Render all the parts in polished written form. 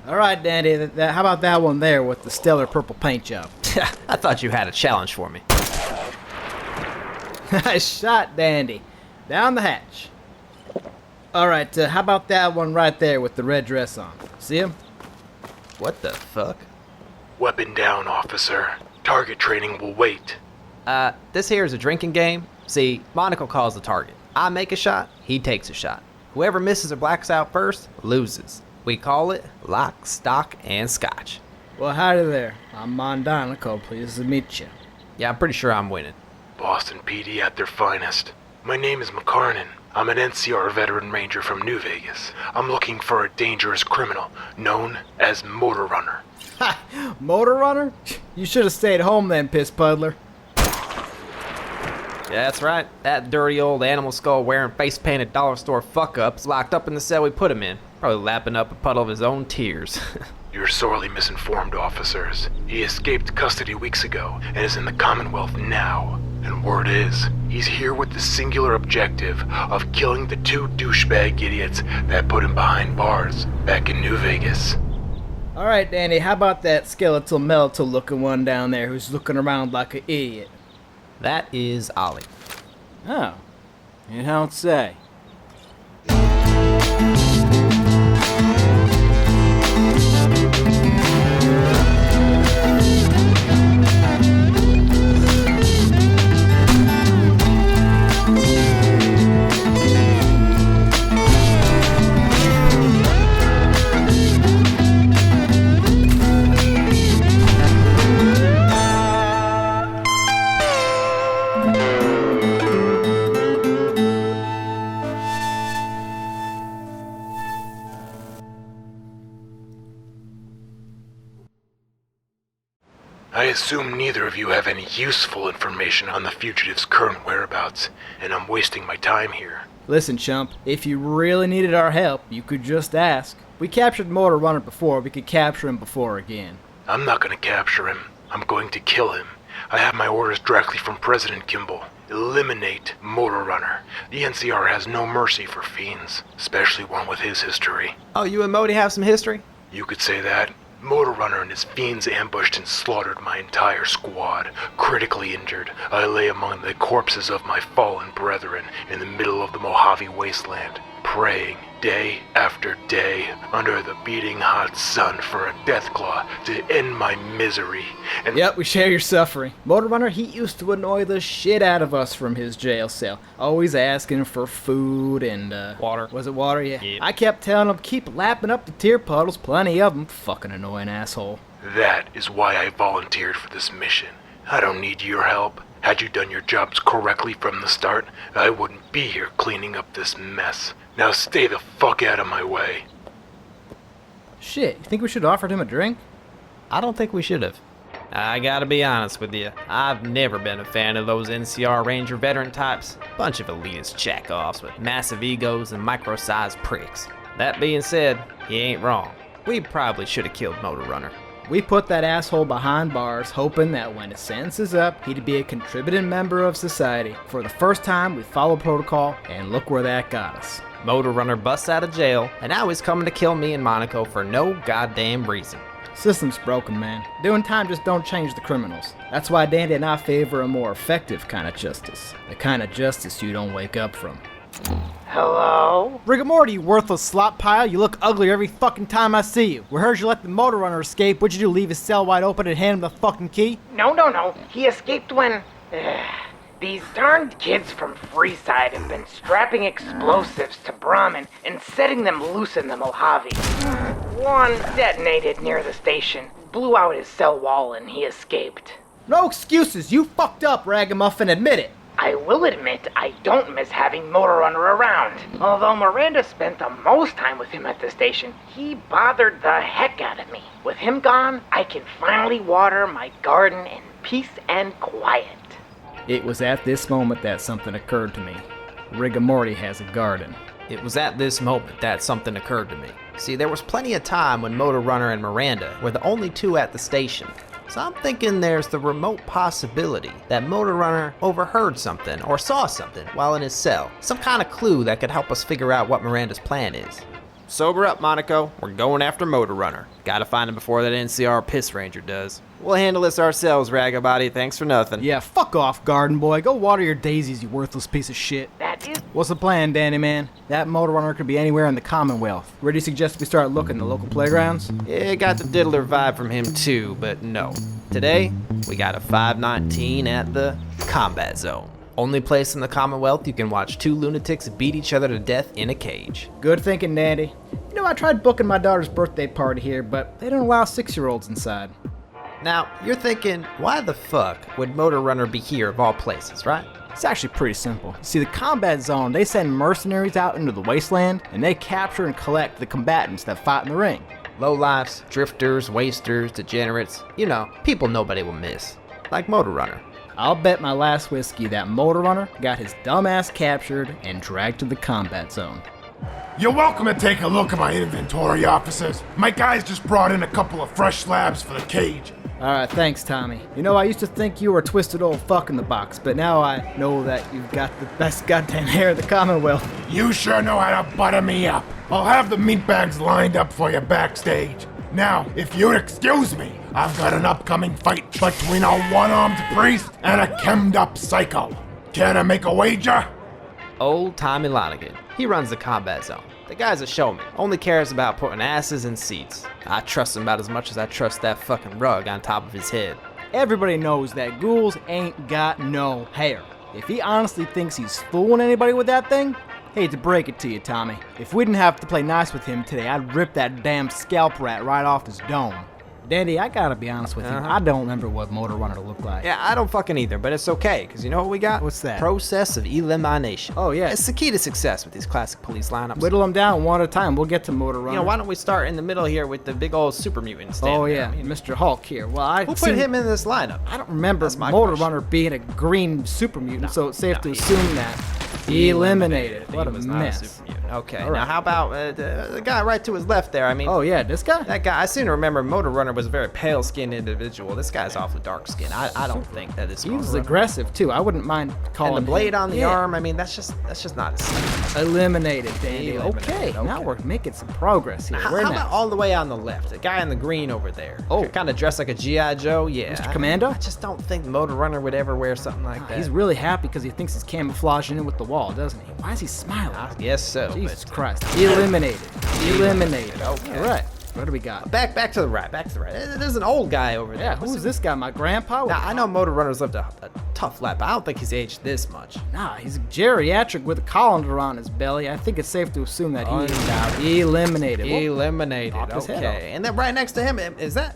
Alright, Dandy, how about that one there with the stellar purple paint job? I thought you had a challenge for me. Nice shot, Dandy. Down the hatch. Alright, how about that one right there with the red dress on? See him? What the fuck? Weapon down, officer. Target training will wait. This here is a drinking game. See, Monaco calls the target. I make a shot, he takes a shot. Whoever misses or blacks out first, loses. We call it lock, stock, and scotch. Well, howdy there. I'm Monaco, pleased to meet you. Yeah, I'm pretty sure I'm winning. Boston PD at their finest. My name is McCarnan. I'm an NCR Veteran Ranger from New Vegas. I'm looking for a dangerous criminal known as Motor Runner. Ha! Motor Runner? You should have stayed home then, piss puddler. Yeah, that's right. That dirty old animal skull wearing face painted dollar store fuck up's locked up in the cell we put him in. Probably lapping up a puddle of his own tears. You're sorely misinformed, officers. He escaped custody weeks ago and is in the Commonwealth now. And word is, he's here with the singular objective of killing the two douchebag idiots that put him behind bars back in New Vegas. Alright, Danny, how about that skeletal meltal looking one down there who's looking around like an idiot? That is Ollie. Oh, you don't say. I assume neither of you have any useful information on the fugitive's current whereabouts, and I'm wasting my time here. Listen, chump, if you really needed our help, you could just ask. We captured Motor Runner before, we could capture him before again. I'm not going to capture him. I'm going to kill him. I have my orders directly from President Kimball. Eliminate Motor Runner. The NCR has no mercy for fiends, especially one with his history. Oh, you and Modi have some history? You could say that. Motor Runner and his fiends ambushed and slaughtered my entire squad. Critically injured, I lay among the corpses of my fallen brethren in the middle of the Mojave wasteland, praying day after day under the beating hot sun for a Deathclaw to end my misery. And Yep, we share your suffering. Motor Runner, he used to annoy the shit out of us from his jail cell. Always asking for food and, Water. Was it water? Yeah. Yep. I kept telling him, keep lapping up the tear puddles, plenty of them. Fucking annoying asshole. that is why I volunteered for this mission. I don't need your help. Had you done your jobs correctly from the start, I wouldn't be here cleaning up this mess. Now stay the fuck out of my way. Shit, you think we should have offered him a drink? I don't think we should have. I gotta be honest with you, I've never been a fan of those NCR Ranger veteran types. Bunch of elitist jack-offs with massive egos and micro-sized pricks. That being said, he ain't wrong. We probably should have killed Motor Runner. We put that asshole behind bars, hoping that when his sentence is up, he'd be a contributing member of society. For the first time, we followed protocol, and look where that got us. Motor Runner busts out of jail, and now he's coming to kill me and Monaco for no goddamn reason. System's broken, man. Doing time just don't change the criminals. That's why Dandy and I favor a more effective kind of justice. The kind of justice you don't wake up from. Hello? Rigamorty, you worthless slop pile. You look uglier every fucking time I see you. We heard you let the Motor Runner escape. What'd you do, leave his cell wide open and hand him the fucking key? No. He escaped when... These darned kids from Freeside have been strapping explosives to Brahmin and setting them loose in the Mojave. One detonated near the station, blew out his cell wall, and he escaped. No excuses. You fucked up, Ragamuffin. Admit it. I will admit I don't miss having Motor Runner around. Although Miranda spent the most time with him at the station, he bothered the heck out of me. With him gone, I can finally water my garden in peace and quiet. It was at this moment that something occurred to me. Rigamorty has a garden. It was at this moment that something occurred to me. See, there was plenty of time when Motor Runner and Miranda were the only two at the station. So I'm thinking there's the remote possibility that Motor Runner overheard something or saw something while in his cell. Some kind of clue that could help us figure out what Miranda's plan is. sober up, Monaco. We're going after Motor Runner. Gotta find him before that NCR Piss Ranger does. We'll handle this ourselves, Ragabody. Thanks for nothing. Yeah, fuck off, garden boy. Go water your daisies, you worthless piece of shit. That is What's the plan, Danny man? That motor runner could be anywhere in the Commonwealth. Where do you suggest we start looking? The local playgrounds? Yeah, got the diddler vibe from him too, but no. Today, we got a 519 at the Combat Zone. Only place in the Commonwealth you can watch two lunatics beat each other to death in a cage. Good thinking, Dandy. You know, I tried booking my daughter's birthday party here, but they don't allow 6-year-olds inside. Now, you're thinking, why the fuck would Motor Runner be here of all places, right? It's actually pretty simple. See, the Combat Zone, they send mercenaries out into the wasteland, and they capture and collect the combatants that fight in the ring. Lowlifes, drifters, wasters, degenerates, you know, people nobody will miss. Like Motor Runner. I'll bet my last whiskey that Motor Runner got his dumbass captured and dragged to the Combat Zone. You're welcome to take a look at my inventory, officers. My guys just brought in a couple of fresh slabs for the cage. Alright, thanks, Tommy. You know, I used to think you were a twisted old fuck in the box, but now I know that you've got the best goddamn hair in the Commonwealth. You sure know how to butter me up. I'll have the meat bags lined up for you backstage. Now, if you'd excuse me, I've got an upcoming fight between a one-armed priest and a chemmed-up psycho. Care to make a wager? Old Tommy Lonigan. He runs the Combat Zone. The guy's a showman. Only cares about putting asses in seats. I trust him about as much as I trust that fucking rug on top of his head. Everybody knows that ghouls ain't got no hair. If he honestly thinks he's fooling anybody with that thing, hate to break it to you, Tommy. If we didn't have to play nice with him today, I'd rip that damn scalp rat right off his dome. Dandy, I gotta be honest with you, I don't remember what Motor Runner looked like. Yeah, I don't fucking either, but it's okay, because you know what we got? What's that? Process of elimination. Oh, yeah. It's the key to success with these classic police lineups. Whittle them down one at a time. We'll get to Motor Runner. You know, why don't we start in the middle here with the big old super mutant standing Oh, there? yeah, I mean, Mr. Hulk here. Well, who put him in this lineup? I don't remember That's my Motor question. Runner being a green super mutant, so it's safe to assume that he eliminated. What a He was not mess. super mutant. Okay, All now right. how about the guy right to his left there? I mean, Oh, yeah, this guy? that guy, I seem to remember Motor Runner was a very pale-skinned individual. This guy's awfully dark-skinned. I don't think that is He Motor was Runner. aggressive, too. I wouldn't mind calling And the blade him. on the Yeah. arm, I mean, that's just not his style. Eliminated, Dandy. Eliminated, Okay, now okay. we're making some progress here. How Where about next? all the way on the left? The guy in the green over there. Oh. Kind of dressed like a G.I. Joe? Yeah. Mr. Commando? I just don't think Motor Runner would ever wear something like that. He's really happy because he thinks he's camouflaging in with the wall, doesn't he? Why is he smiling? I guess so. Jesus but, Christ. Eliminated. Eliminated. Okay. All right. What do we got? Back to the right. Back to the right. There's an old guy over there. Yeah, who's this guy? My grandpa? Now, I know Motor Runner's lived a tough life, but I don't think he's aged this much. Nah, he's geriatric with a colander on his belly. I think it's safe to assume that he Undoubtedly. eliminated. Well, Eliminated. knocked his head Okay. And then right next to him, is that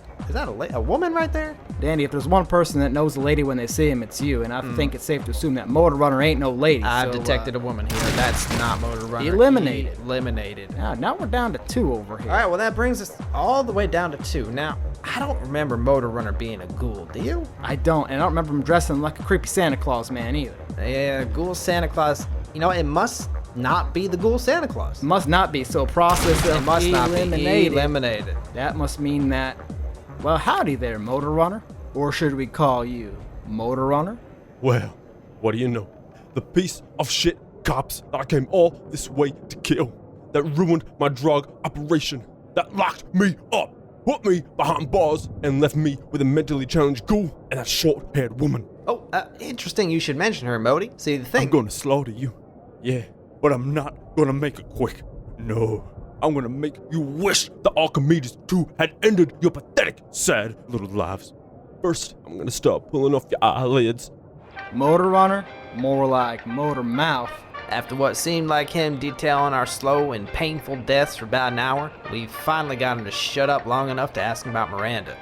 a woman right there? Dandy, if there's one person that knows a lady when they see him, it's you. And I think it's safe to assume that Motor Runner ain't no lady. I've so, detected a woman here. That's not Motor Runner. Eliminated. Eliminated. Now we're down to 2 over here. All right, well, that brings us all the way down to 2. Now, I don't remember Motor Runner being a ghoul, do you? I don't, and I don't remember him dressing like a creepy Santa Claus man either. Yeah, ghoul Santa Claus. You know, it must not be the ghoul Santa Claus. Must not be. So process of It must not be eliminated. eliminated. That must mean that. Well, howdy there, Motor Runner. Or should we call you Motor Runner? Well, what do you know? The piece of shit cops that I came all this way to kill, that ruined my drug operation, that locked me up, put me behind bars, and left me with a mentally challenged ghoul and that short-haired woman. Oh, interesting you should mention her, Modi. See, the thing... I'm gonna slaughter you, yeah, but I'm not gonna make it quick. No, I'm gonna make you wish the Archimedes 2 had ended your pathetic, sad little lives. First, I'm gonna start pulling off your eyelids. Motor Runner? More like Motor Mouth. After what seemed like him detailing our slow and painful deaths for about an hour, we finally got him to shut up long enough to ask him about Miranda.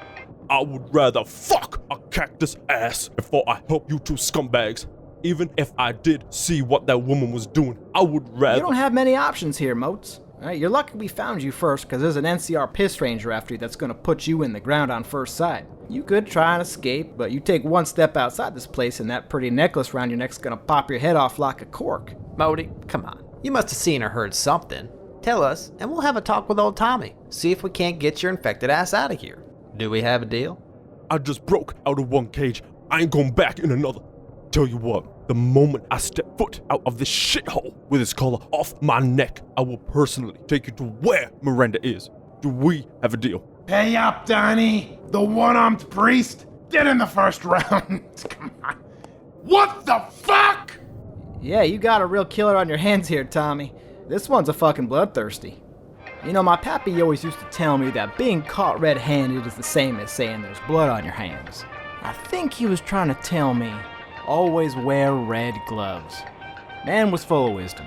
I would rather fuck a cactus ass before I help you two scumbags. Even if I did see what that woman was doing, I would rather... You don't have many options here, Motes. All right, you're lucky we found you first, because there's an NCR Piss Ranger after you that's going to put you in the ground on first sight. You could try and escape, but you take one step outside this place and that pretty necklace around your neck's going to pop your head off like a cork. Modi, come on. You must have seen or heard something. Tell us, and we'll have a talk with old Tommy. See if we can't get your infected ass out of here. Do we have a deal? I just broke out of one cage. I ain't going back in another. Tell you what, The moment I step foot out of this shithole with his collar off my neck, I will personally take you to where Miranda is. Do we have a deal? Pay up, Donnie. The one-armed priest? Get in the first round. Come on. What the fuck? Yeah, you got a real killer on your hands here, Tommy. This one's a fucking bloodthirsty. You know, my pappy always used to tell me that being caught red-handed is the same as saying there's blood on your hands. I think he was trying to tell me, always wear red gloves. Man was full of wisdom.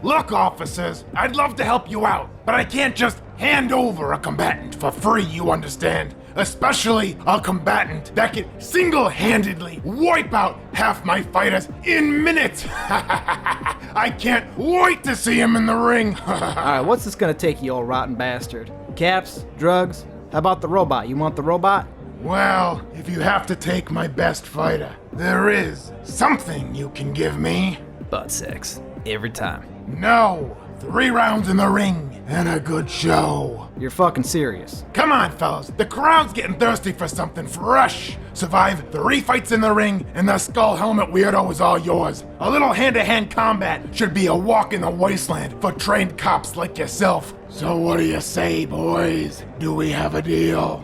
Look, officers, I'd love to help you out, but I can't just hand over a combatant for free, you understand? Especially a combatant that can single-handedly wipe out half my fighters in minutes. I can't wait to see him in the ring. Alright, what's this gonna take, you old rotten bastard? Caps? Drugs? How about the robot? You want the robot? Well, if you have to take my best fighter, there is something you can give me. Butt sex. Every time. No, 3 rounds in the ring and a good show. You're fucking serious. Come on, fellas. The crowd's getting thirsty for something fresh. Survive 3 fights in the ring, and the skull helmet weirdo is all yours. A little hand-to-hand combat should be a walk in the wasteland for trained cops like yourself. So what do you say, boys? Do we have a deal?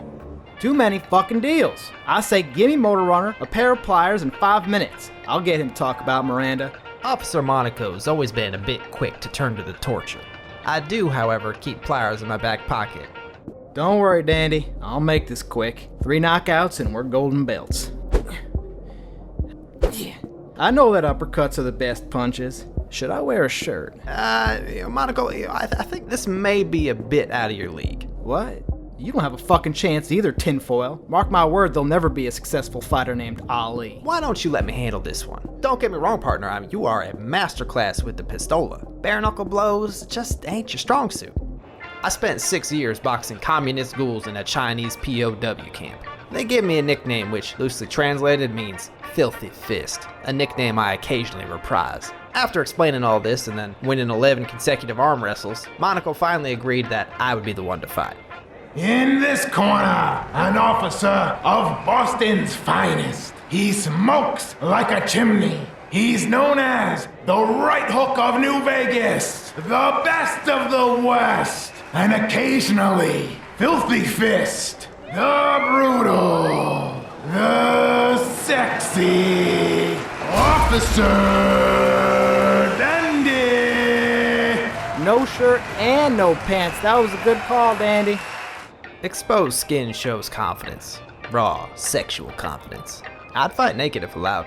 Too many fucking deals. I say gimme Motor Runner, a pair of pliers, and 5 minutes. I'll get him to talk about Miranda. Officer Monaco's always been a bit quick to turn to the torture. I do, however, keep pliers in my back pocket. Don't worry, Dandy. I'll make this quick. 3 knockouts and we're golden belts. I know that uppercuts are the best punches. Should I wear a shirt? Monaco, I think this may be a bit out of your league. What? You don't have a fucking chance either, tinfoil. Mark my word, there'll never be a successful fighter named Ali. Why don't you let me handle this one? Don't get me wrong, partner. I mean, you are a masterclass with the pistola. Bare knuckle blows just ain't your strong suit. I spent 6 years boxing communist ghouls in a Chinese POW camp. They give me a nickname which, loosely translated, means Filthy Fist, a nickname I occasionally reprise. After explaining all this and then winning 11 consecutive arm wrestles, Monaco finally agreed that I would be the one to fight. In this corner, an officer of Boston's finest. He smokes like a chimney. He's known as the right hook of New Vegas, the best of the West, and occasionally Filthy Fist, the brutal, the sexy Officer Dandy. No shirt and no pants. That was a good call, Dandy. Exposed skin shows confidence. Raw, sexual confidence. I'd fight naked if allowed.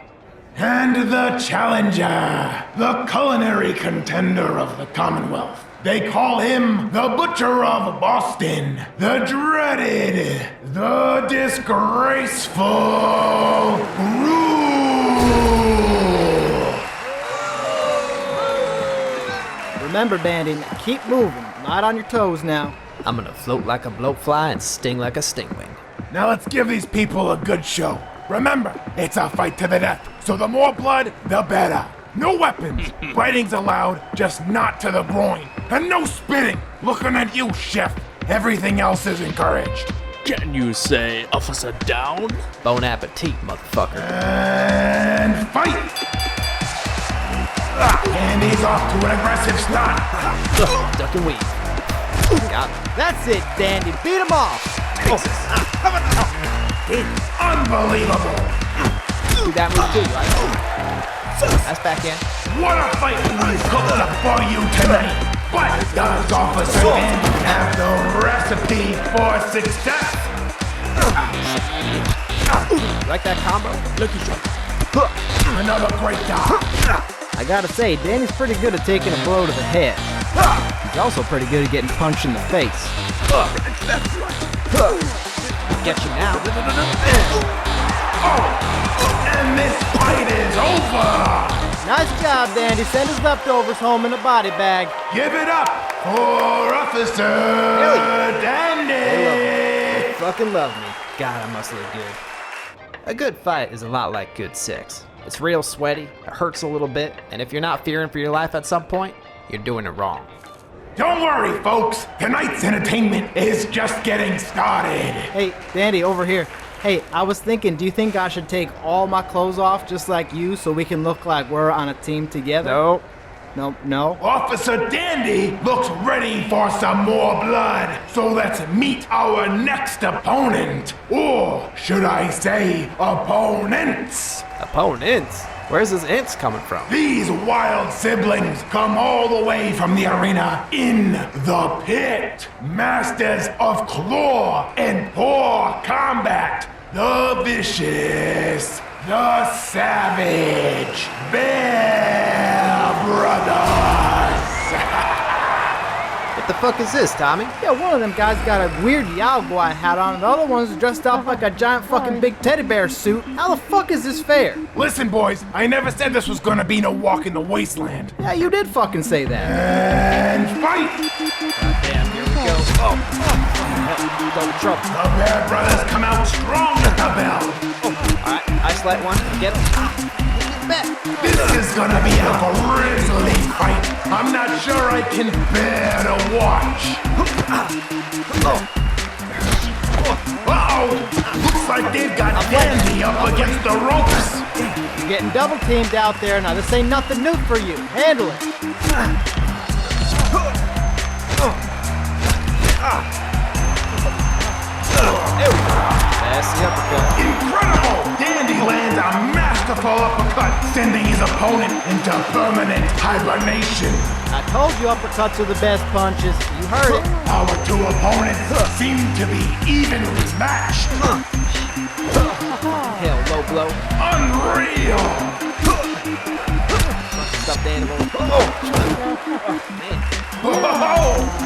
And the challenger, the culinary contender of the Commonwealth. They call him the Butcher of Boston, the dreaded, the disgraceful Rule. Remember, Dandy, keep moving. Not on your toes now. I'm gonna float like a bloatfly and sting like a stingwing. Now let's give these people a good show. Remember, it's a fight to the death, so the more blood, the better. No weapons. Fighting's allowed, just not to the groin. And no spitting. Looking at you, chef. Everything else is encouraged. Can you say officer down? Bon appetit, motherfucker. And fight! And he's off to an aggressive start. Duck and weave. Got him. That's it, Dandy. Beat him off. Unbelievable. Do that move too, right? That's backhand. What a fight we've cooked up for you tonight. But does Officer Dandy have the recipe for success? Like that combo? Another great job. I gotta say, Danny's pretty good at taking a blow to the head. He's also pretty good at getting punched in the face. Get you now. And this fight is over. Nice job, Dandy. Send his leftovers home in a body bag. Give it up for Officer Dandy. They fucking love me. God, I must look good. A good fight is a lot like good sex. It's real sweaty, it hurts a little bit, and if you're not fearing for your life at some point, you're doing it wrong. Don't worry, folks. Tonight's entertainment is just getting started. Hey, Dandy, over here. Hey, I was thinking, do you think I should take all my clothes off just like you so we can look like we're on a team together? Nope. No? Officer Dandy looks ready for some more blood, so let's meet our next opponent. Or should I say opponents? Opponents? Where's this ints coming from? These wild siblings come all the way from the arena in the pit. Masters of claw and paw combat. The vicious, the savage, Bear Brothers. What the fuck is this, Tommy? Yeah, one of them guys got a weird Yao hat on, and the other one's dressed up like a giant fucking big teddy bear suit. How the fuck is this fair? Listen, boys, I never said this was gonna be no walk in the wasteland. Yeah, you did fucking say that. And fight! Damn, here we go. Double trouble. The Bear Brothers come out strong at the bell. Alright, isolate one. Get him. This is gonna be a grisly fight. I'm not sure I can bear to watch. Uh-oh! Looks like they've got Dandy up against the ropes. You're getting double teamed out there. Now, this ain't nothing new for you. Handle it. That's the uppercut. Incredible! Dandy lands a masterful uppercut, sending his opponent into permanent hibernation. I told you uppercuts are the best punches. You heard it. Our two opponents seem to be evenly matched. Hell, low blow. Unreal! Stuffed animal. Whoa!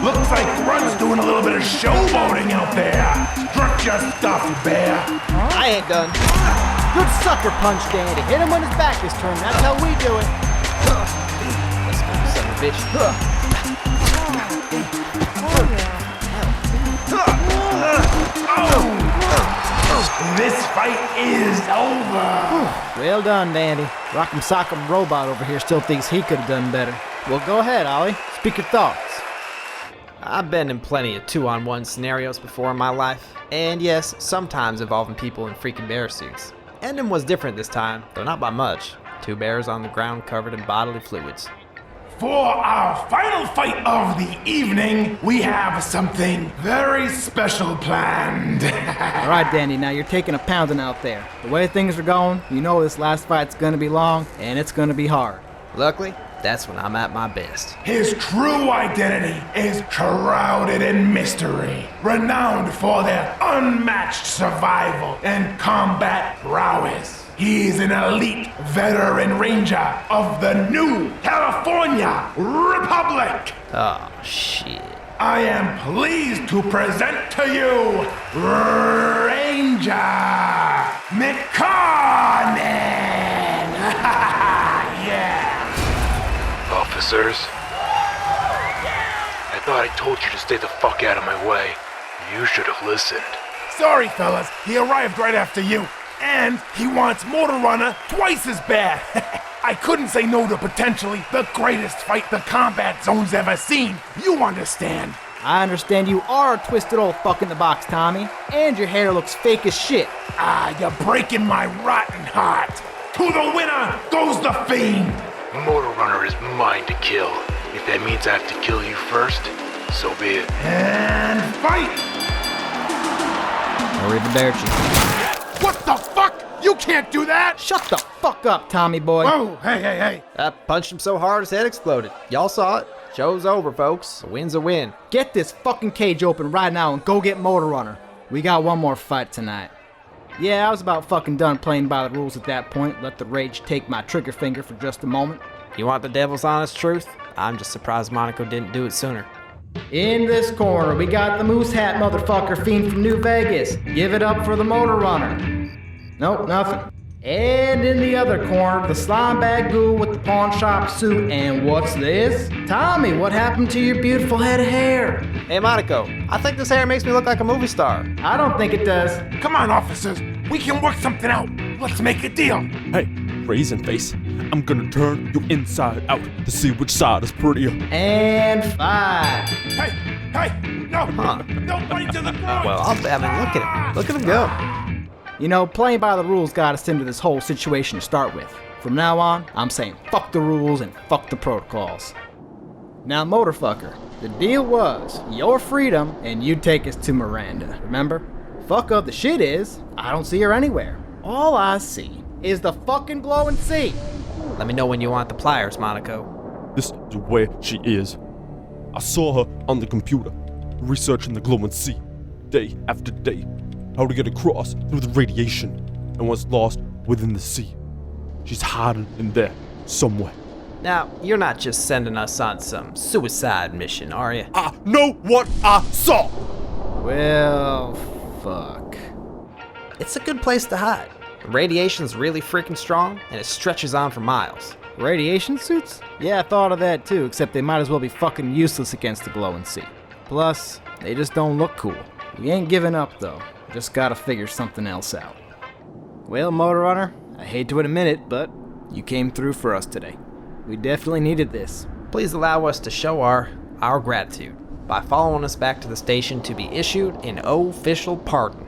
Looks like Grunt's doing a little bit of showboating out there. Strut your stuff, Bear. I ain't done. Good sucker punch, Dandy. Hit him when his back is turned. That's how we do it. Let's go, son of a bitch. This fight is over. Well done, Dandy. Rock'em Sock'em Robot over here still thinks he could have done better. Well, go ahead, Ollie. Speak your thoughts. I've been in plenty of 2-on-1 scenarios before in my life, and yes, sometimes involving people in freaking bear suits. Ending was different this time, though not by much. 2 bears on the ground covered in bodily fluids. For our final fight of the evening, we have something very special planned. All right, Dandy, now you're taking a pounding out there. The way things are going, you know this last fight's gonna be long, and it's gonna be hard. Luckily, that's when I'm at my best. His true identity is shrouded in mystery, renowned for their unmatched survival and combat prowess. He's an elite veteran ranger of the new California Republic. Oh, shit. I am pleased to present to you Ranger McCarnan. Yeah. Officers? I thought I told you to stay the fuck out of my way. You should have listened. Sorry, fellas. He arrived right after you. And he wants Motor Runner twice as bad. I couldn't say no to potentially the greatest fight the combat zone's ever seen. You understand? I understand you are a twisted old fuck in the box, Tommy. And your hair looks fake as shit. Ah, you're breaking my rotten heart. To the winner goes the Fiend. Motor Runner is mine to kill. If that means I have to kill you first, so be it. And fight! Hurry the bear chief. What the fuck? You can't do that! Shut the fuck up, Tommy boy. Whoa, hey. I punched him so hard his head exploded. Y'all saw it. Show's over, folks. A win's a win. Get this fucking cage open right now and go get Motor Runner. We got one more fight tonight. Yeah, I was about fucking done playing by the rules at that point. Let the rage take my trigger finger for just a moment. You want the devil's honest truth? I'm just surprised Monaco didn't do it sooner. In this corner, we got the moose hat motherfucker Fiend from New Vegas. Give it up for the Motor Runner. Nope, nothing. And in the other corner, the slime bag ghoul with the pawn shop suit. And what's this? Tommy, what happened to your beautiful head of hair? Hey, Monaco, I think this hair makes me look like a movie star. I don't think it does. Come on, officers. We can work something out. Let's make a deal. Hey, raisin face, I'm gonna turn you inside out to see which side is prettier. And fight. Hey, no, Huh. nobody to the ground. Well, I mean, look at him. Look at him go. You know, playing by the rules got us into this whole situation to start with. From now on, I'm saying fuck the rules and fuck the protocols. Now, motorfucker, the deal was your freedom and you take us to Miranda, remember? Fuck up the shit is, I don't see her anywhere. All I see is the fucking glowing sea. Let me know when you want the pliers, Monaco. This is where she is. I saw her on the computer, researching the glowing sea, day after day, how to get across through the radiation and was lost within the sea. She's hiding in there somewhere. Now, you're not just sending us on some suicide mission, are you? I know what I saw! Well, fuck. It's a good place to hide. The radiation's really freaking strong, and it stretches on for miles. Radiation suits? Yeah, I thought of that too, except they might as well be fucking useless against the glowing sea. Plus, they just don't look cool. We ain't giving up though. Just gotta figure something else out. Well, Motor Runner, I hate to admit it, but you came through for us today. We definitely needed this. Please allow us to show our gratitude by following us back to the station to be issued an official pardon.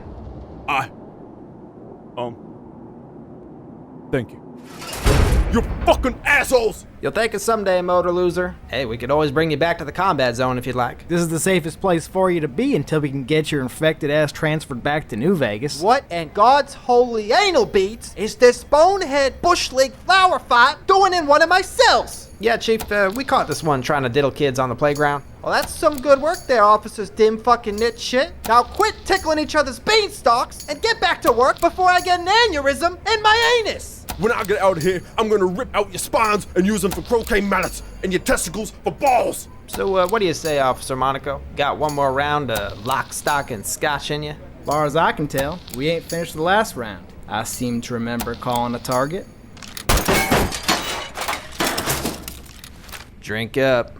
Thank you. You fucking assholes! You'll thank us someday, Motor Loser. Hey, we could always bring you back to the combat zone if you'd like. This is the safest place for you to be until we can get your infected ass transferred back to New Vegas. What in God's holy anal beads is this bonehead bush league flower fight doing in one of my cells? Yeah, Chief, we caught this one trying to diddle kids on the playground. Well, that's some good work there, officers dim fucking nit shit. Now quit tickling each other's beanstalks and get back to work before I get an aneurysm in my anus. When I get out of here, I'm gonna rip out your spines and use them for croquet mallets and your testicles for balls. So, what do you say, Officer Monaco? Got one more round of lock, stock, and scotch in you? As far as I can tell, we ain't finished the last round. I seem to remember calling a target. Drink up.